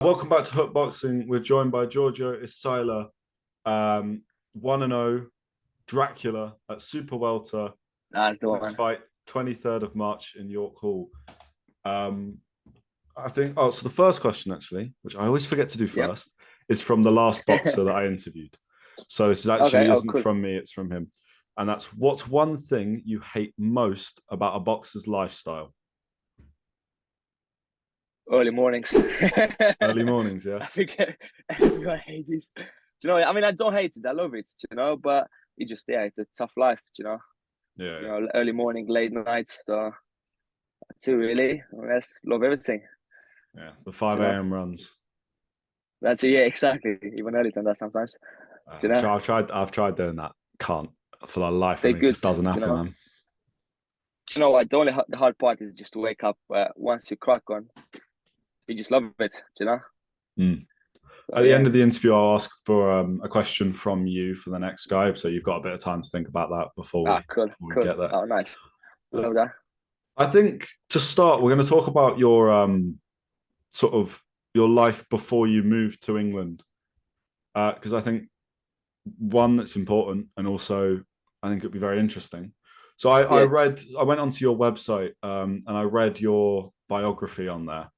Welcome back to Hook Boxing. We're joined by Giorgio Isaila, 1-0 Dracula at Super Welter. That's the Next one. fight, 23rd of March in York Hall. I think, oh, so the first question, actually, which I always forget to do Yep. first, is from the last boxer that I interviewed. So this is Okay. actually Oh, isn't cool. from me, it's from him. And that's what's one thing you hate most about a boxer's lifestyle? Early mornings. Early mornings, yeah? I think everyone hates this. Do you know? I mean, I don't hate it. I love it. But it just it's a tough life. Yeah, yeah. Early morning, late nights. So too really. I love everything. Yeah, the You 5 know. a.m. runs. That's it. Yeah, exactly. Even early than that sometimes. You I've know, tried, I've tried doing that. Can't for the life of they're me. It good. just doesn't You happen, know. man. You know what? The hard part is just to wake up. Once you crack on, you just love it. You know. Mm. So At the yeah. end of the interview, I'll ask for a question from you for the next guy, so you've got a bit of time to think about that before we Cool, before we cool. get there. Oh, nice. Uh, Love that. I think to start, we're going to talk about your sort of your life before you moved to England, because I think one that's important, and also I think it'd be very interesting. So I Yeah. read, I went onto your website, and I read your biography on there,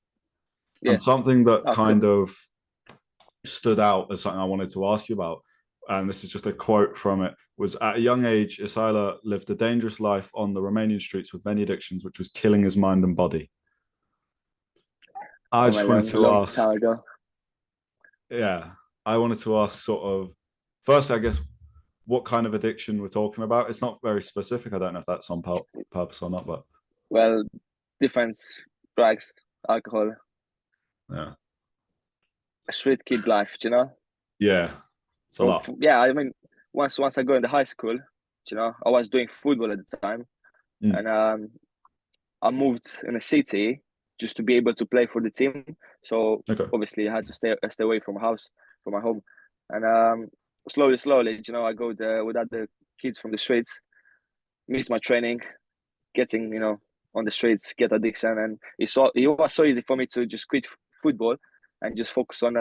Yeah. and something that Oh, cool. kind of stood out as something I wanted to ask you about. And this is just a quote from it: was at a young age, Isaila lived a dangerous life on the Romanian streets with many addictions, which was killing his mind and body. I From a just wanted long, to long ask, time ago. yeah, I wanted to ask sort of, first, I guess, what kind of addiction we're talking about. It's not very specific. I don't know if that's on purpose or not, but Well, different drugs, alcohol, yeah, street kid life. yeah, it's a lot. Yeah, I mean, once I go into high school, I was doing football at the time, Mm, and I moved in a city just to be able to play for the team. So okay. obviously, I had to stay away from house, from my home, and slowly, I go there with other kids from the streets, miss my training, getting on the streets, get addiction, and it was so easy for me to just quit football and just focus on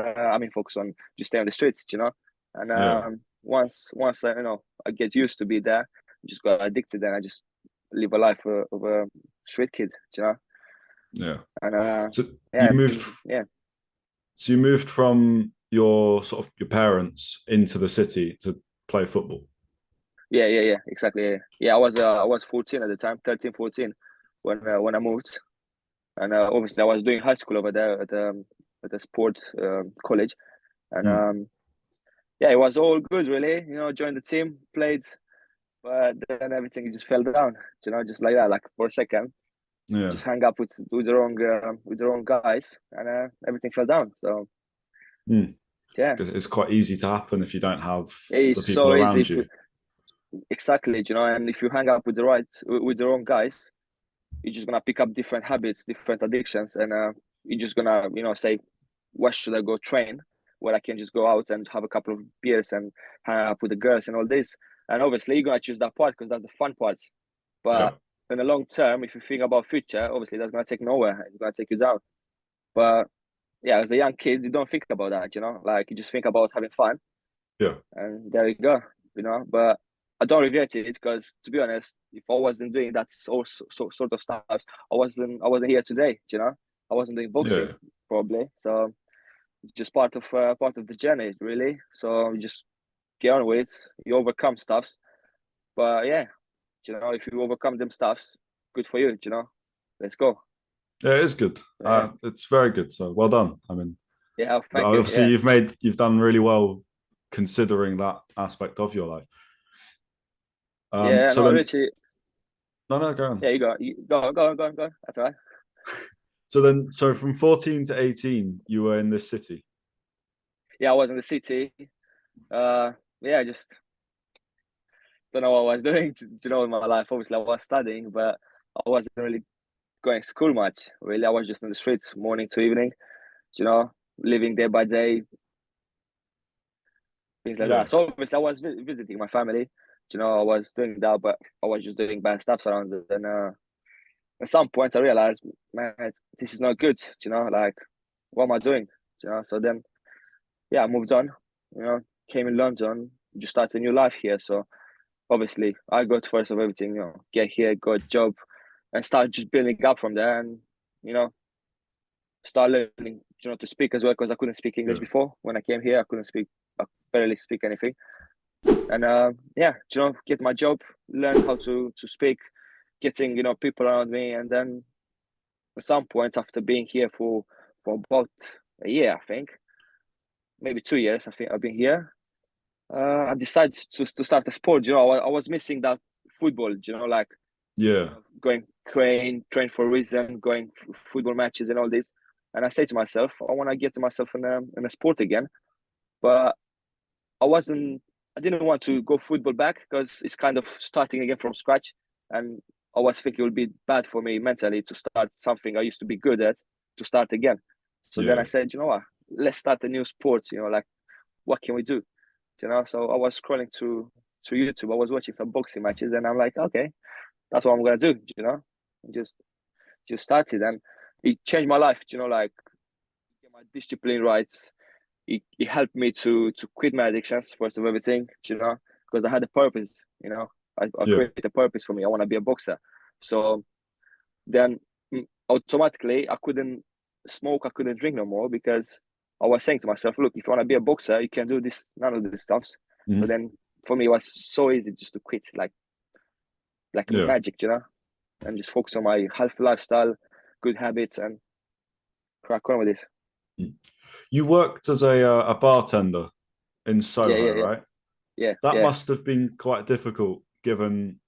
just stay on the streets, and Yeah, once I get used to be there, I just got addicted, and I just live a life of a street kid, yeah. and So you yeah, it's moved. been yeah. So you moved from your sort of your parents into the city to play football. Yeah, exactly. Yeah, I was 14 at the time, 13, 14 when I moved. And obviously, I was doing high school over there at the sport college, and Mm, yeah, it was all good really. Joined the team, played, but then everything just fell down. Just like that, like for a second, yeah, just hang up with the wrong guys, and everything fell down. So mm. yeah, Because it's quite easy to happen if you don't have the it's people so easy. around you. Exactly, and if you hang up with the wrong guys, you're just gonna pick up different habits, different addictions, and you're just gonna say, where should I go train? Where I can just go out and have a couple of beers and hang out with the girls and all this. And obviously, you're gonna choose that part because that's the fun part. Yeah, But in the long term, if you think about future, obviously that's gonna take nowhere. It's gonna take you down. But yeah, as a young kid, you don't think about that. Like you just think about having fun, yeah, and there you go. But I don't regret it because, to be honest, if I wasn't doing that sort of stuff, I wasn't here today. I wasn't doing boxing yeah. probably. So it's just part of the journey, really. So you just get on with it. You overcome stuffs, but yeah, if you overcome them stuffs, good for you. Let's go. Yeah, it is good. Yeah, It's very good. So well done. I mean, yeah. Thank you. obviously Yeah, you've done really well considering that aspect of your life. yeah. So No, then, Richie. no, no, go on. Yeah, you go. Go. That's all right. So then, so from 14 to 18, you were in this city. Yeah, I was in the city. Yeah, just don't know what I was doing, in my life. Obviously, I was studying, but I wasn't really going to school much. Really, I was just in the streets, morning to evening. Living day by day, things like Yeah, that. So obviously, I was visiting my family. I was doing that, but I was just doing bad stuff around it. And at some point, I realized, man, this is not good. Like, what am I doing? You know, so then yeah, I moved on. You know, came in London, just started a new life here. So obviously, I got first of everything. You know, get here, got a job, and start just building up from there. And you know, start learning, you know, to speak as well because I couldn't speak English Yeah. before. When I came here, I couldn't speak, I barely speak anything. And yeah, you know, get my job, learn how to speak, getting you know people around me, and then at some point after being here for about a year, I think, maybe 2 years, I think I've been here. I decided to start a sport. You know, I was missing that football. You know, like you Yeah. know, going train for a reason, going football matches and all this. And I say to myself, I want to get myself in a sport again. But I wasn't. I didn't want to go football back because it's kind of starting again from scratch, and I was thinking it would be bad for me mentally to start something I used to be good at to start again. So then I Yeah. said, you know what, let's start a new sport. You know, like what can we do? You know, so I was scrolling to YouTube. I was watching some boxing matches, and I'm like, okay, that's what I'm gonna do. You know, and just started, and it changed my life. You know, like get my discipline right. It helped me to quit my addictions first of everything, you know, because I had a purpose, you know. I Yeah. created a purpose for me. I want to be a boxer. So then automatically I couldn't smoke, I couldn't drink no more because I was saying to myself, look, if you want to be a boxer, you can do this, none of this stuff. So Mhm. then for me it was so easy just to quit, like Yeah. magic, you know, and just focus on my healthy lifestyle, good habits, and crack on with it. Mm. You worked as a bartender in Yeah, Soho, yeah, yeah, right? yeah, That yeah, must have been quite difficult given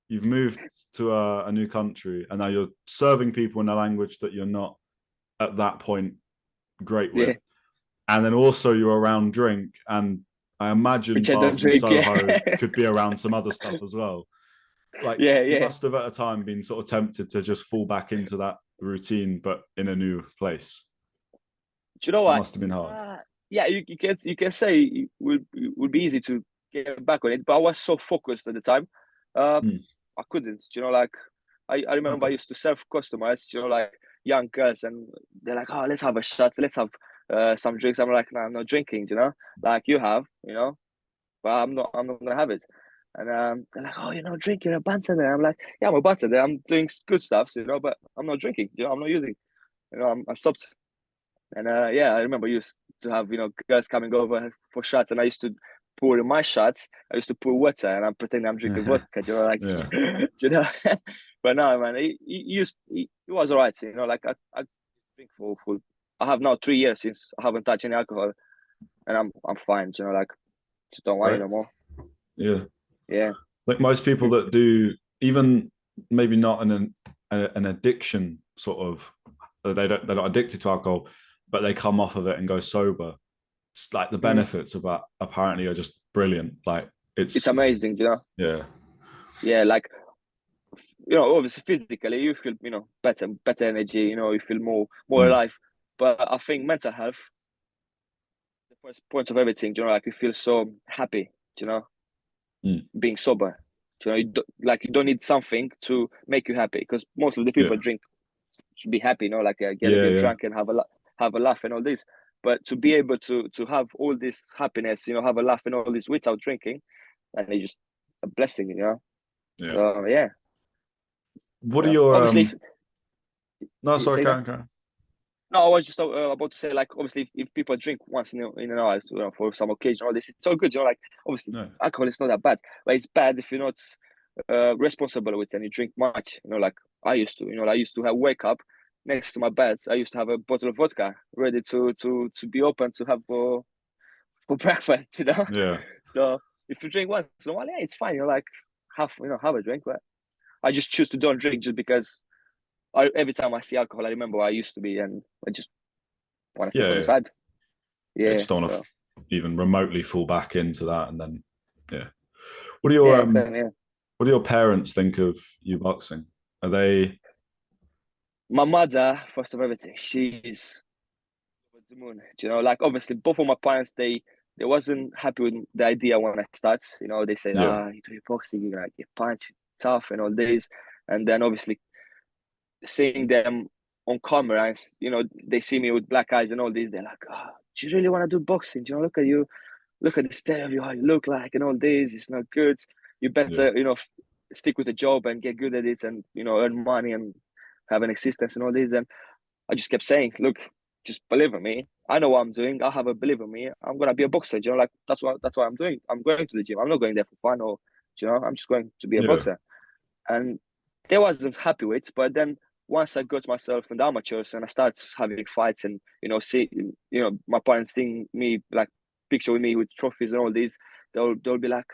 you've moved to a new country and now you're serving people in a language that you're not at that point great yeah. with. And then also you're around drink. And I imagine Which I don't bars in drink. Yeah, Soho could be around some other stuff as well. Like yeah, you yeah. must have at a time been sort of tempted to just fall back into that routine, but in a new place. Do you know That what? must have been hard. Yeah, you can say it would be easy to get back on it, but I was so focused at the time. Uh, Mm. I couldn't. You know, like I remember I Okay. used to serve customers. You know, like young girls, and they're like, "Oh, let's have a shot. Let's have some drinks." I'm like, "No, I'm not drinking." You know, like you have. You know, but I'm not gonna have it. And they're like, "Oh, you're not drinking, you're a bartender." I'm like, "Yeah, I'm a bartender. I'm doing good stuff. You know, but I'm not drinking. You know, I'm not using. You know, I'm stopped." And yeah, I remember I used to have, you know, girls coming over for shots, and I used to pour in my shots. I used to pour water, and I'm pretending I'm drinking vodka. You know, like, Yeah. you know. But no, man, he was alright. You know, like I drink for I have now 3 years since I haven't touched any alcohol, and I'm fine. You know, like just don't want it Right. no more. Yeah. Yeah, Like most people that do, even maybe not an addiction sort of, they're not addicted to alcohol, but they come off of it and go sober. It's like the mm. benefits about apparently are just brilliant. Like It's it's amazing. You know, yeah, yeah, like you know, obviously physically you feel, you know, better energy. You know, you feel more mm, alive. But I think mental health the first point of everything. You know, like you feel so happy. You know, mm, being sober. You know, like you don't need something to make you happy because most of the people yeah, drink to be happy. You know, like yeah, get yeah, drunk and have a laugh and all this. But to be able to have all this happiness, you know, have a laugh and all this without drinking, and it's just a blessing. You know. yeah. So yeah, What are yeah. your Obviously, no, sorry, say that. Karen. No, I was just about to say, like, obviously, if people drink once in a while, you know, for some occasion, all this, it's all good, you know, like, obviously, No, alcohol is not that bad, but it's bad if you're not responsible with it and you drink much, you know, like I used to, you know, I used to have wake up next to my bed, I used to have a bottle of vodka ready to be open to have for breakfast, you know. yeah, So if you drink once in a while, yeah, it's fine, you know, like, have a drink, but I just choose to don't drink just because every time I see alcohol, I remember where I used to be, and I just want to step yeah, on the yeah. side. Yeah, Yeah. just don't want to So even remotely fall back into that, and then yeah. What are yeah, your exactly. Yeah. what do your parents think of you boxing? Are they My mother, first of everything, she's over the moon. You know, like obviously both of my parents, they wasn't happy with the idea when I start. You know, they said, yeah, you do boxing, you're gonna get punched tough and all this. And then obviously seeing them. on camera, and they see me with black eyes and all this. They're like, "Oh, do you really want to do boxing? Look at you, look at the state of you, how you look like, and all this. It's not good. You Yeah. better, stick with the job and get good at it, and earn money and have an existence and all this." And I just kept saying, "Look, just believe in me. I know what I'm doing. I have a belief in me. I'm gonna be a boxer. Like that's what I'm doing. I'm going to the gym. I'm not going there for fun or, I'm just going to be a Yeah. boxer." And they wasn't happy with. But then once I got myself in the amateurs and I started having fights and see my parents seeing me like picture with me with trophies and all these, they'll be like,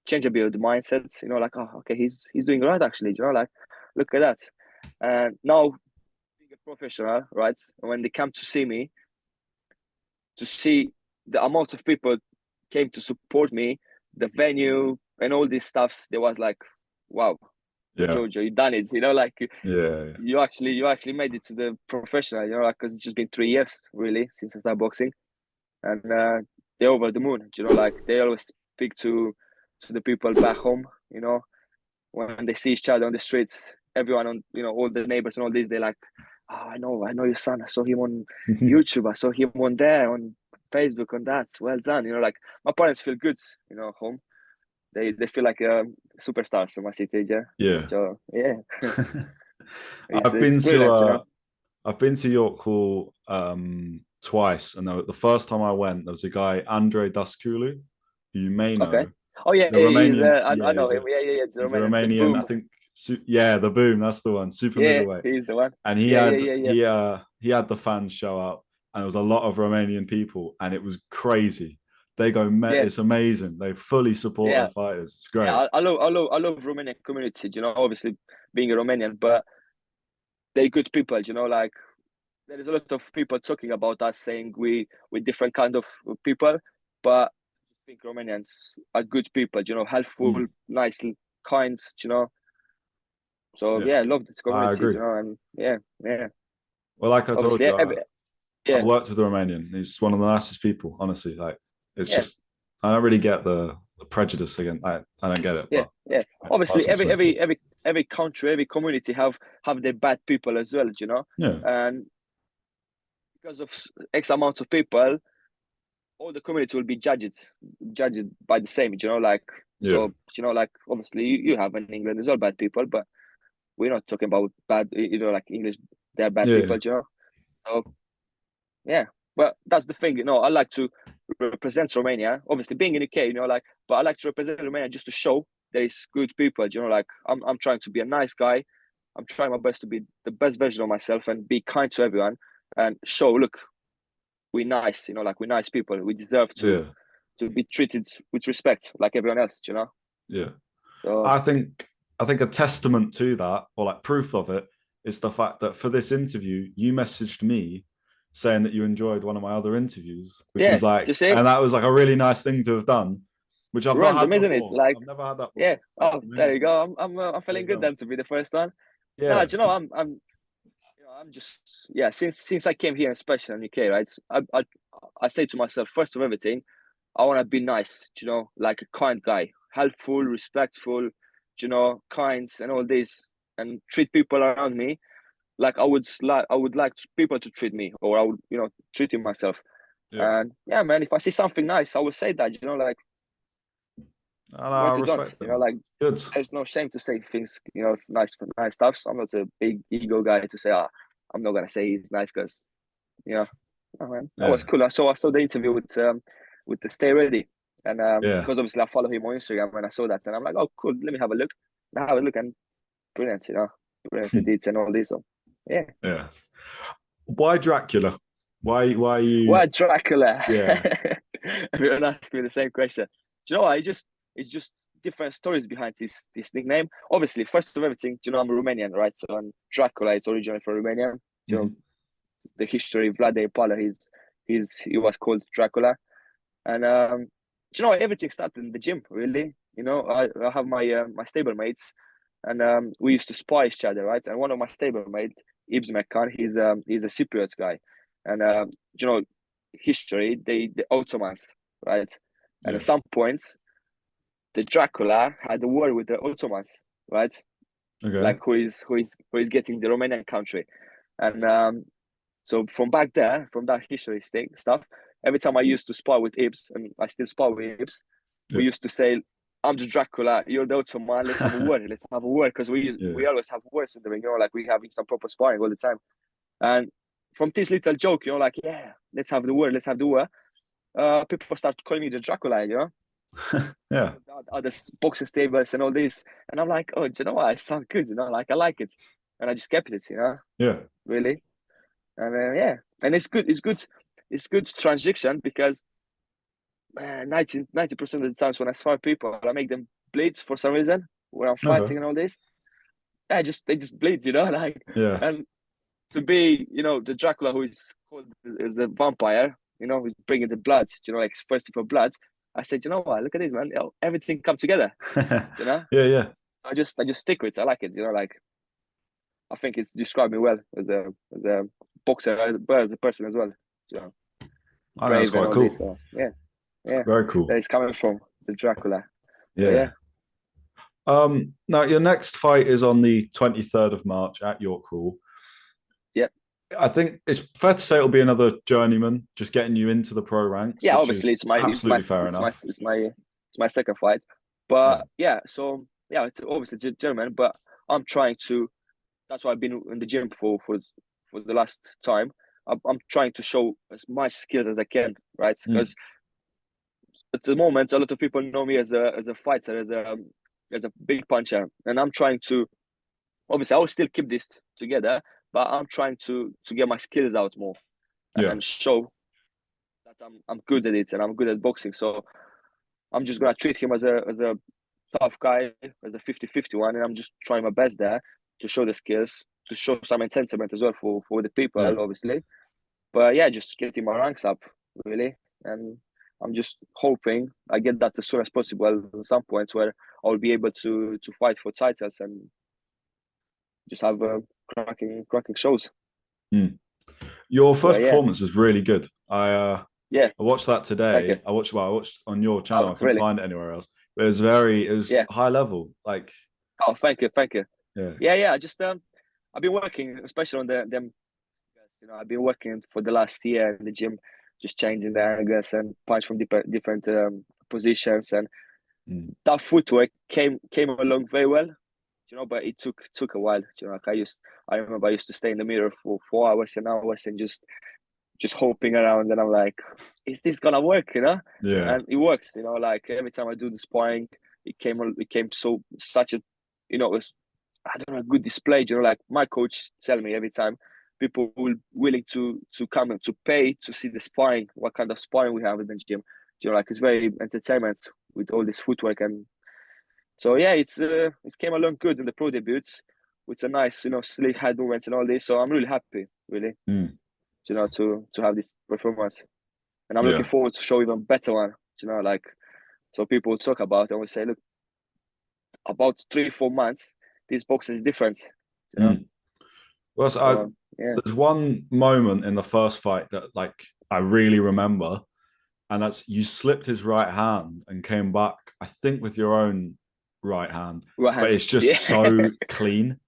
change a bit of the mindset. Like, oh, okay, he's doing right actually. Like, look at that. And now being a professional, right? When they come to see me, to see the amount of people came to support me, the venue and all these stuffs, there was like, wow, Yeah. Giorgio, you done it. Like Yeah. you actually made it to the professional. Like because it's just been 3 years really since I started boxing, and they're over the moon. Like they always speak to the people back home. When they see each other on the streets, everyone on all the neighbors and all these, they're like, "Oh, I know your son. I saw him on YouTube. I saw him on there on Facebook on that. Well done." Like my parents feel good. Home. They feel like superstars in my city. Yeah. Yeah. So yeah, it's, I've it's been to brilliant. I've been to York Hall twice, and the first time I went, there was a guy Andre Dasculu, who you may Okay. know. Oh yeah, He's a he's Romanian. I know him. Yeah. It's a He's a Romanian. The Romanian. I boom. think. Yeah, the boom. That's the one. Super Yeah, middleweight. he's the one. And Yeah. he had the fans show up, and there was a lot of Romanian people, and it was crazy. They go, Yeah, it's amazing. They fully support yeah, their fighters. It's yeah. great. I love Romanian community. Obviously being a Romanian, but they're good people. Like there is a lot of people talking about us, saying we different kind of people, but I think Romanians are good people. Helpful, Mm, nice, kind. So yeah, yeah, I love this I community. agree. And yeah. Well, like I told Obviously, you, I yeah, worked with a Romanian. He's one of the nicest people, honestly. Like, it's yeah. just, I don't really get the prejudice against. I don't get it, Yeah, but yeah. Obviously, personal every experience. every every every country, every community have their bad people as well. Yeah, And because of X amount of people, all the community will be judged by the same. Like yeah, so. Like obviously you have in England as well bad people, but we're not talking about bad. Like English, they're bad yeah, people. So yeah, but that's the thing. I like to represent Romania. Obviously, being in UK, like, but I like to represent Romania just to show there is good people. Like I'm trying to be a nice guy. I'm trying my best to be the best version of myself and be kind to everyone and show, look, we're nice. Like we're nice people. We deserve to yeah, be treated with respect like everyone else. yeah. So I think a testament to that, or like proof of it, is the fact that for this interview, you messaged me saying that you enjoyed one of my other interviews, which yeah, was like, you see, and that was like a really nice thing to have done, which I've not had random, isn't it? before. Like, I've never had that yeah. before. Like Oh, there many you people. go. I'm There feeling you good go. then to be the first one. No, Yeah, I'm just yeah. Since I came here, especially in UK, right? I say to myself, first of everything, I want to be nice. Like a kind guy, helpful, respectful, kind, and all this, and treat people around me like I would like people to treat me, or I would treating myself. yeah. And yeah, man, if I see something nice, I will say that. Like And I what you don't, respect it, man. like Good. there's no shame to say things, nice stuff. So I'm not a big ego guy to say, I'm not gonna say he's nice because, you know, oh man, that Yeah, was cool. I saw the interview with the Stay Ready, and yeah, because obviously I follow him on Instagram, and I saw that, and I'm like, oh cool, let me have a look. And I have a look, and brilliant, brilliant edits and all this. So yeah, yeah. Why Dracula? Why you? what Dracula? Yeah, Everyone asks me the same question. Do you know what? It's just different stories behind this nickname. Obviously, first of everything, I'm a Romanian, right? So and Dracula is originally from Romania. You know, mhm, the history of Vlad the Impaler, he was called Dracula. And everything started in the gym, really. I have my stable mates, and we used to spy each other, right? And one of my stable mates, Ibs Mekan, he's a Cypriot guy, and you know, history, the Ottomans, right? And yeah, at some points, the Dracula had a war with the Ottomans, right? okay, Like who is getting the Romanian country, And so from back there, from that history stuff, every time I used to spar with Ibs, and I still spar with Ibs, we Yeah. used to say, "I'm the Dracula, you're the Ottoman. Let's have a word. Let's have a word," because we Yeah. always have words in the ring. Like we have some proper sparring all the time. And from this little joke, like, yeah, let's have the word. Let's have the word. People start calling me the Dracula. Yeah. Other boxing stables and all this, and I'm like, oh, do you know what? I sound good. Like I like it, and I just kept it. Yeah. Really. And yeah, and it's good. It's good. It's good transition because 90% of the times when I spar people, I make them bleed for some reason when I'm Okay. fighting and all this. They just bleed, like, Yeah. and to be, the Dracula who is called is a vampire, who's bringing the blood, like thirsty for blood. I said, you know what? Look at this, man. Everything come together. You know. Yeah. Yeah. I just stick with it. I like it. Like I think it's described me well as a boxer, but as a person as well. You know, I think that's brave and quite all this. cool. So yeah, yeah. Very cool. That is coming from the Dracula. So Yeah. yeah, Now your next fight is on the 23rd of March at York Hall. yeah, I think it's fair to say it'll be another journeyman, just getting you into the pro ranks, yeah. which Obviously, is it's my it's my absolutely fair it's my enough. it's my it's my second fight, Yeah. but yeah. So yeah, it's obviously German, but I'm trying to. That's why I've been in the gym for the last time. I'm trying to show as much skills as I can, right? Mm. Because at the moment, a lot of people know me as a fighter, as a big puncher, and I'm trying to. Obviously, I will still keep this together, but I'm trying to get my skills out more Yeah. and show that I'm good at it and I'm good at boxing. So I'm just gonna treat him as a tough guy, as a 50-50 one, and I'm just trying my best there to show the skills, to show some sentiment as well for the people, Yeah. obviously. But yeah, just getting my ranks up really, and I'm just hoping I get that as soon as possible. At some points where I'll be able to fight for titles and just have cracking shows. Mm. Your But first yeah, performance was really good. yeah, I watched that thank you. today. I watched on your channel. I Oh, couldn't really? find it anywhere else. But it was Yeah. high level. Like, Oh, thank you. yeah. Yeah, yeah. I just I've been working, especially on them. I've been working for the last year in the gym, just changing the angles and punch from different positions, and Mm. that footwork came along very well. But it took a while. Like I remember I used to stay in the mirror for 4 hours and hours and just hoping around, and I'm like, is this gonna work? Yeah. And it works. Like every time I do the sparring, it came such a, it was, I don't know, a good display. Like my coach tell me every time, people will willing to come and to pay to see the sparring, what kind of sparring we have in the gym. Like it's very entertainment with all this footwork, and so yeah, it came along good in the pro debuts with a nice, slick head movements and all this. So I'm really happy, really, Mm. to have this performance, and I'm looking Yeah. forward to show even better one. Like so people will talk about and will say, look, about 3-4 months, this boxing is different. You know, Mm. Well, so yeah. there's one moment in the first fight that like I really remember, and that's you slipped his right hand and came back, I think, with your own right hand, Right but hand. it's just Yeah. so clean.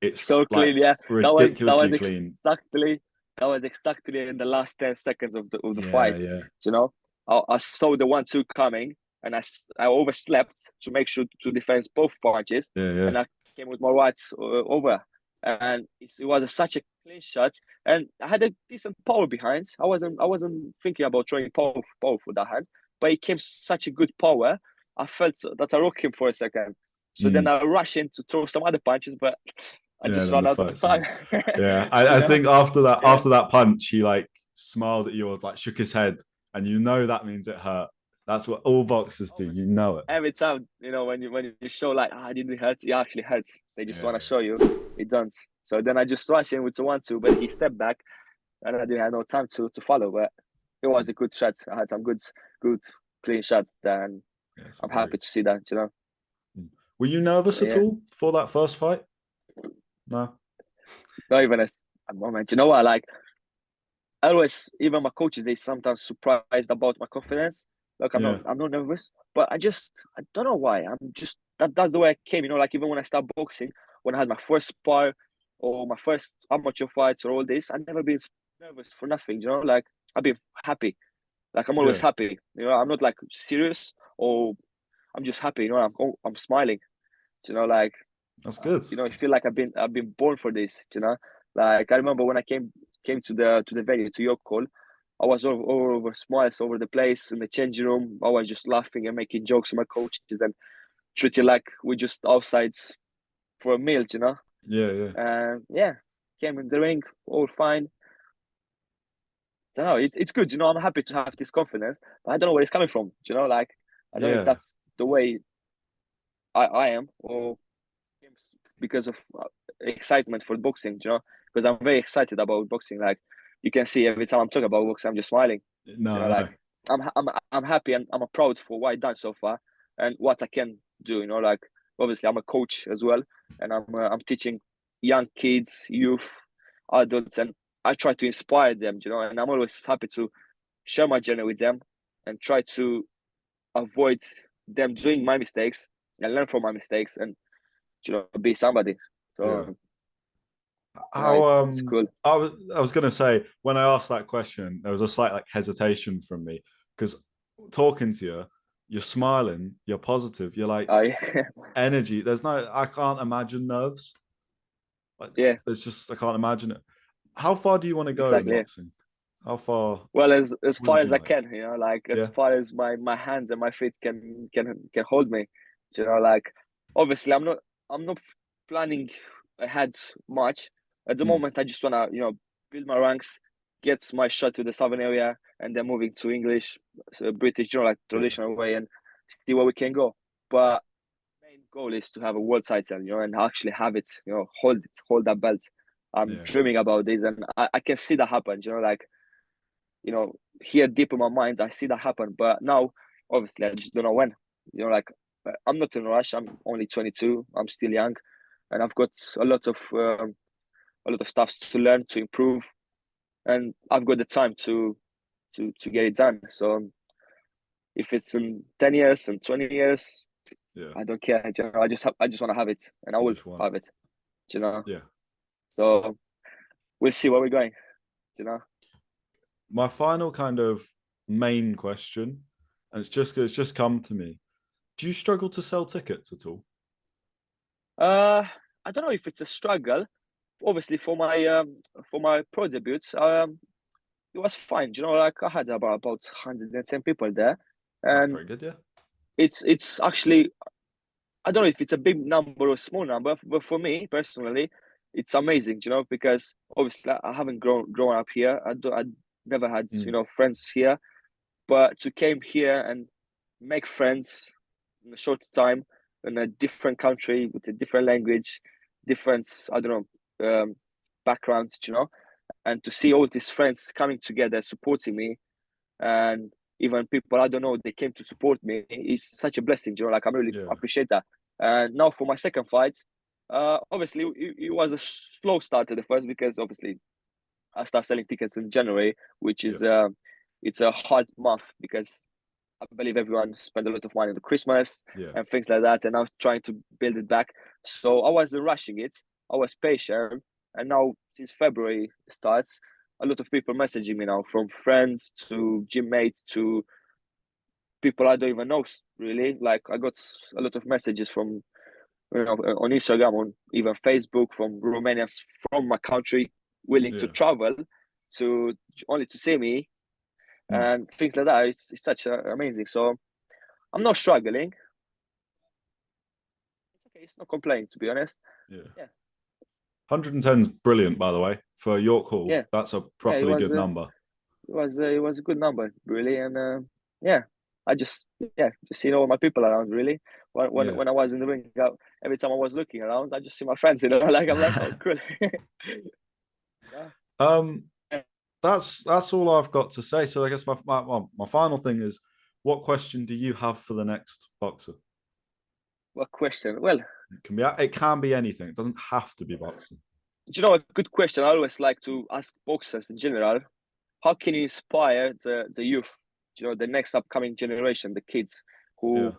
It's So clean, like yeah. That was ridiculously clean. exactly in the last 10 seconds of the Yeah, fight. yeah, You know, I saw the 1-2 coming, and I overslept to make sure to defend both punches, yeah, yeah, and I came with my right over, and it was such a clean shot, and I had a decent power behind. I wasn't thinking about throwing power for that hand, but it came such a good power. I felt that I rocked him for a second. So then mm, I rush in to throw some other punches, but I yeah. just Then ran the out of fight's time. on. Yeah, you I know? think Yeah. after that punch, he like smiled at you or like shook his head, and that means it hurt. That's what all boxers do. You Obviously, know it. every time, when you show like, I didn't hurt, it actually hurts. They just Yeah, want to show you it don't. So then I just rushed in with the 1-2, but he stepped back, and I didn't have no time to follow. But it was a good shot. I had some good clean shots there, and yeah. It's I'm very. happy to see that. Mm. Were you nervous at Yeah. all for that first fight? No. Not even a moment. You know what? Like I always, even my coaches, they sometimes surprised about my confidence. Like I'm not, Yeah. I'm not nervous, but I don't know why. I'm just that's the way I came. Like even when I started boxing, when I had my first spar, or my first amateur fights or all this, I've never been nervous for nothing. You know, like I've been happy. Like I'm always Yeah, happy. You know, I'm not like serious or I'm just happy. You know, I'm smiling. You know, like that's good. you know, I feel like I've been born for this. You know, like I remember when I came to the venue to your call, I was all over smiles over the place in the changing room. I was just laughing and making jokes with my coaches and treating like we're just outside for a meal. You know, Yeah, yeah. and yeah, came in the ring, all fine. I don't know, That's it's good. You know, I'm happy to have this confidence, but I don't know where it's coming from. You know, like I don't know if yeah, that's the way I am or because of excitement for boxing, you know, because I'm very excited about boxing. Like you can see every time I'm talking about boxing, I'm just smiling. You no, know, no, like I'm happy and I'm proud for what I've done so far and what I can do. You know, like obviously I'm a coach as well, and I'm teaching young kids, youth, adults, and I try to inspire them. You know, and I'm always happy to share my journey with them and try to avoid them doing my mistakes and learn from my mistakes and be somebody. yeah. So How it's cool. I was gonna say when I asked that question, there was a slight like hesitation from me because talking to you, you're smiling, you're positive, you're like I energy. There's no, I can't imagine nerves. Like yeah, there's just I can't imagine it. How far do you want to go in exactly. Yeah. boxing? How far Well, as what far would as you I like? can, like as Yeah, far as my hands and my feet can hold me. Like obviously I'm not planning ahead much. At the mm, moment, I just wanna build my ranks, get my shot to the southern area, and then moving to English, so British, like yeah, traditional way, and see where we can go. But main goal is to have a world title, and actually have it, hold that belt. I'm yeah, dreaming about this, and I can see that happen. Like here deep in my mind, I see that happen. But now, obviously, I just don't know when. Like I'm not in a rush. I'm only 22. I'm still young, and I've got a lot of stuff to learn to improve, and I've got the time to get it done. So if it's in 10 years and 20 years, yeah. I don't care. I just want to have it, and I You will just want, have it. You know. yeah. So we'll see where we're going. You know. My final kind of main question, and it's just come to me. Do you struggle to sell tickets at all? Uh, I don't know if it's a struggle. Obviously, for my pro debuts, it was fine. Like I had about 110 people there, That's and pretty good, yeah. it's actually I don't know if it's a big number or a small number, but for me personally, it's amazing. Because obviously I haven't grown up here. I never had Mm, friends here, but to came here and make friends in a short time in a different country with a different language, different I don't know backgrounds, and to see all these friends coming together supporting me and even people I don't know they came to support me is such a blessing. Like I really yeah, appreciate that. And now for my second fight, obviously it was a slow start at the first because obviously I started selling tickets in January, which yeah, is it's a hard month because I believe everyone spent a lot of money on the Christmas yeah. and things like that, and I was trying to build it back. So I wasn't rushing it. I was patient, and now since February starts, a lot of people messaging me now, from friends to gym mates to people I don't even know. Really, like I got a lot of messages from on Instagram, on even Facebook, from Romanians from my country willing to Yeah. travel to only to see me Mm, and things like that. It's such amazing. So I'm not struggling. It's okay. It's not complaining, to be honest. yeah. Yeah, 110 is brilliant, by the way. For York Hall, yeah, that's a yeah. It properly was good number. it was a good number, really, and yeah. I just seeing all my people around, really. When when, Yeah. when I was in the ring, every time I was looking around, I just see my friends, like I'm like, oh, cool. Yeah. um, that's all I've got to say. So I guess my final thing is, what question do you have for the next boxer? What question? Well, It can be anything. It doesn't have to be boxing. a good question I always like to ask boxers in general. How can you inspire the youth, the next upcoming generation, the kids Yeah.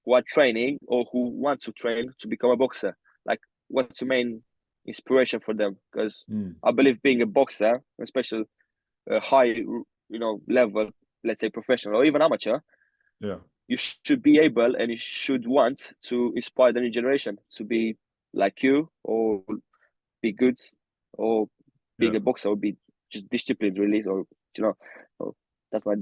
who are training or who want to train to become a boxer? Like, what's your main? inspiration for them, because Mm. I believe being a boxer, especially a high, level, let's say professional or even amateur, Yeah. you should be able and you should want to inspire the new generation to be like you, or be good, or Yeah. being a boxer, or be just disciplined really, or you know. So that's my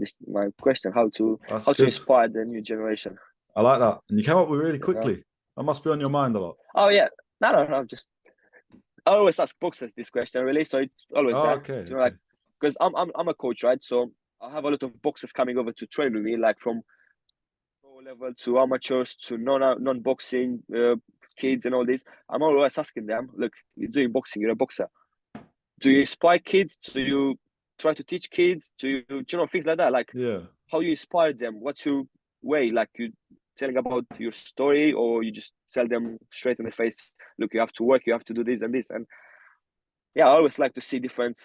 question: That's how to good. inspire the new generation. I like that. And you came up with really You know? quickly. That must be on your mind a lot. Oh yeah, no. Just I always ask boxers this question really, so it's always Oh, there. okay. Like, Okay. because I'm a coach, right? So I have a lot of boxers coming over to train with me, like from pro level to amateurs to non boxing kids and all this. I'm always asking them, look, you're doing boxing, you're a boxer. Do you inspire kids? Do you try to teach kids? Things like that? Like, Yeah. how you inspire them? What's your way? Like, you telling about your story, or you just tell them straight in the face, look, you have to work, you have to do this and this. And yeah, I always like to see different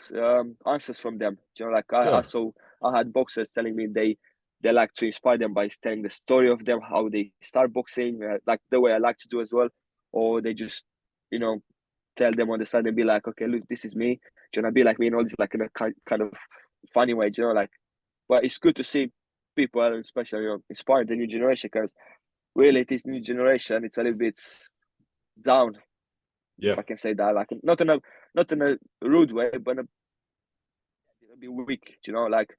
answers from them. Like I Yeah. saw, I had boxers telling me they like to inspire them by telling the story of them, how they start boxing, like the way I like to do as well. Or they just, you know, tell them on the side and be like, okay, look, this is me. Do you want to be like me? And all this, like in a kind of funny way, like. But it's good to see people, and especially inspire the new generation, because really, this new generation, it's a little bit down, if Yeah. I can say that. Like, not in a rude way, but a bit weak. Like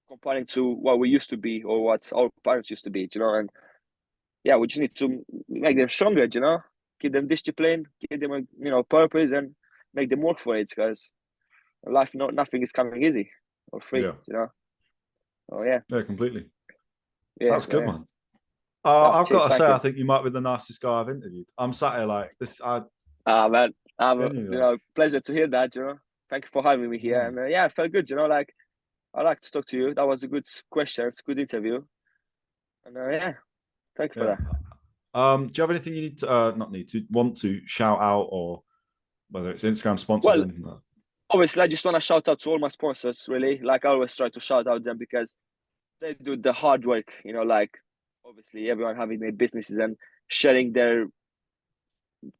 comparing to what we used to be or what our parents used to be. And yeah, we just need to make them stronger. Keep them disciplined, give them a purpose, and make them work for it, because life, nothing is coming easy or free. Yeah. Oh yeah, Yeah. Completely. yeah, That's good, yeah. man. Oh, I've got cheers, to say, thank I you. think you might be the nicest guy I've interviewed. I'm sat here like this. I Man, genuinely like. pleasure to hear that. Thank you for having me here, Yeah. and yeah, I felt good. Like, I like to talk to you. That was a good question. It's a good interview, and yeah, thank you for Yeah. that. Do you have anything you need to not need to want to shout out, or whether it's Instagram sponsors or Well, anything like that? obviously, I just want to shout out to all my sponsors. Really, like I always try to shout out them, because they do the hard work. Like obviously everyone having their businesses and sharing their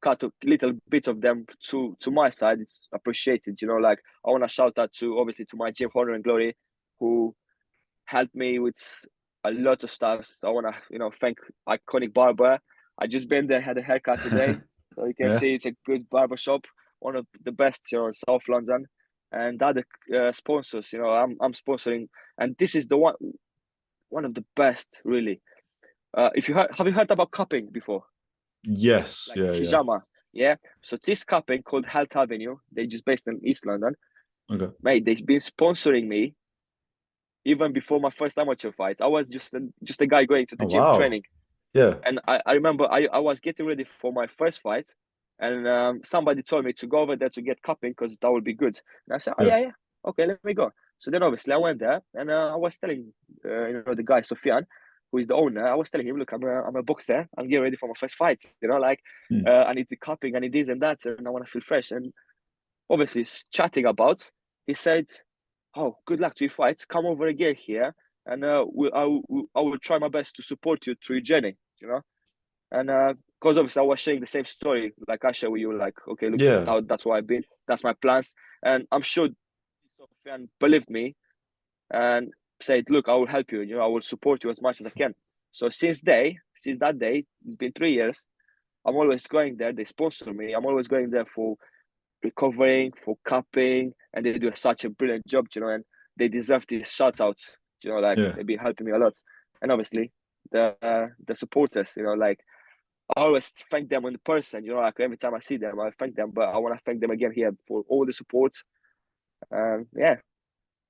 cut a little bits of them to my side. It's appreciated. Like I want to shout out to, obviously, to my gym, Honor and Glory, who helped me with a lot of stuff. So I want to thank Iconic Barber. I just been there, had a haircut today, so you can Yeah. see it's a good barber shop, one of the best in South London. And other sponsors, I'm sponsoring, and this is the one of the best, really. If you have you heard about cupping before, Yes. like Yeah. Yeah. hijama? Yeah. So this cupping called Health Avenue, they just based in East London. Okay. Mate, they've been sponsoring me even before my first amateur fight. I was just a guy going to the Oh gym wow. training, Yeah. and I remember I was getting ready for my first fight, and somebody told me to go over there to get cupping, because that would be good. And I said, oh Yeah. yeah, yeah, okay, let me go. So then obviously I went there, and I was telling the guy Sofian, who is the owner, I was telling him, look, I'm a boxer, I'm getting ready for my first fight. Like Hmm. I need the cupping, I need this and that, and I want to feel fresh. And obviously chatting about, he said, "Oh, good luck to your fights. Come over again here, and I will try my best to support you through your journey." And because obviously I was sharing the same story, like I share with you, like, okay, look, Yeah. that's where I've been, that's my plans, and I'm sure Sofian believed me and said, "Look, I will help you. I will support you as much as I can." So since that day, it's been 3 years. I'm always going there. They sponsor me. I'm always going there for recovering, for cupping, and they do such a brilliant job, and they deserve this shout out. Like Yeah. they've been helping me a lot. And obviously the supporters, like I always thank them in person, like every time I see them, I thank them, but I want to thank them again here for all the support. Yeah,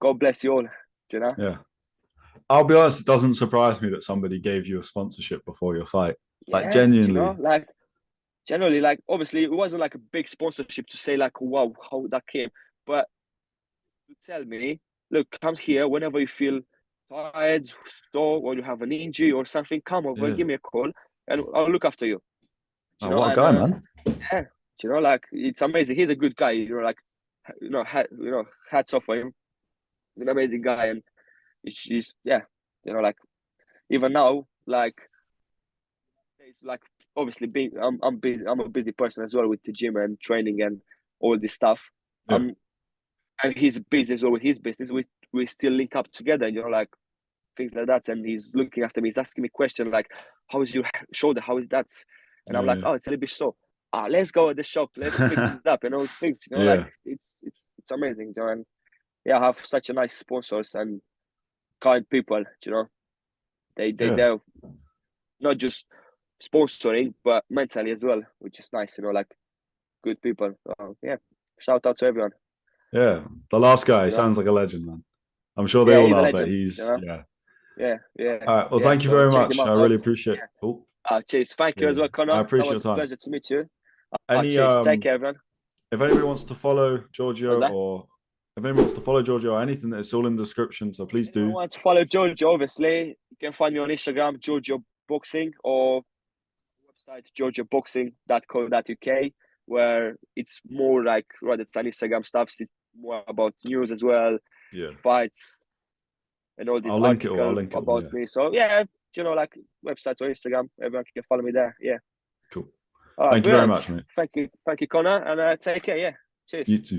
God bless you all, you know. Yeah. I'll be honest, it doesn't surprise me that somebody gave you a sponsorship before your fight. Like Yeah, genuinely. like generally, like obviously it wasn't like a big sponsorship to say like, wow, how that came, but to tell me, look, come here whenever you feel tired, sore, or you have an injury or something, come over, Yeah. give me a call, and I'll look after you. Oh, what a And guy, man. yeah, like it's amazing. He's a good guy. Like hats off for him. He's an amazing guy, and he's yeah, like even now, like it's like obviously being I'm busy, I'm a busy person as well with the gym and training and all this stuff. Yeah. And he's busy as well with his business. We still link up together, you know, like things like that. And he's looking after me. He's asking me questions like, "How is your shoulder? How is that?" And I'm like, Yeah. "Oh, it's a little bit sore. Ah, let's go at the shop. Let's fix it up." And all things, you know, like Yeah. it's amazing, you know. And yeah, I have such a nice sponsors and kind people, you know. Yeah. They're not just sponsoring, but mentally as well, which is nice, you know, like good people. So, yeah, shout out to everyone, Yeah. The last guy you know. sounds like a legend, man. I'm sure they Yeah, all he's a know, but legend, you he's know. yeah. Yeah, yeah, All right. Well, yeah. thank you So very check him much. out. I really appreciate. Yeah. Oh, Cheers. Thank you yeah. as well, I Connor. That appreciate your was a time. pleasure to meet you. Any Cheers. Take care, everyone. if anybody wants to follow What's Giorgio that? or if anyone wants to follow Giorgio or anything, it's all in the description. So please Anyone do. wants to follow Giorgio, obviously, you can find me on Instagram, Giorgio Boxing, or website giorgioboxing.co.uk, where it's more like rather than Instagram stuff, it's more about news as well, Yeah. fights, and all these I'll link it all. I'll articles link it all. about Yeah. me. So yeah, you know, like websites or Instagram, everyone can follow me there. Yeah. Cool. All right, Thank you very brilliant. much, mate. Thank you, Connor, and take care. Yeah. You Cheers. too.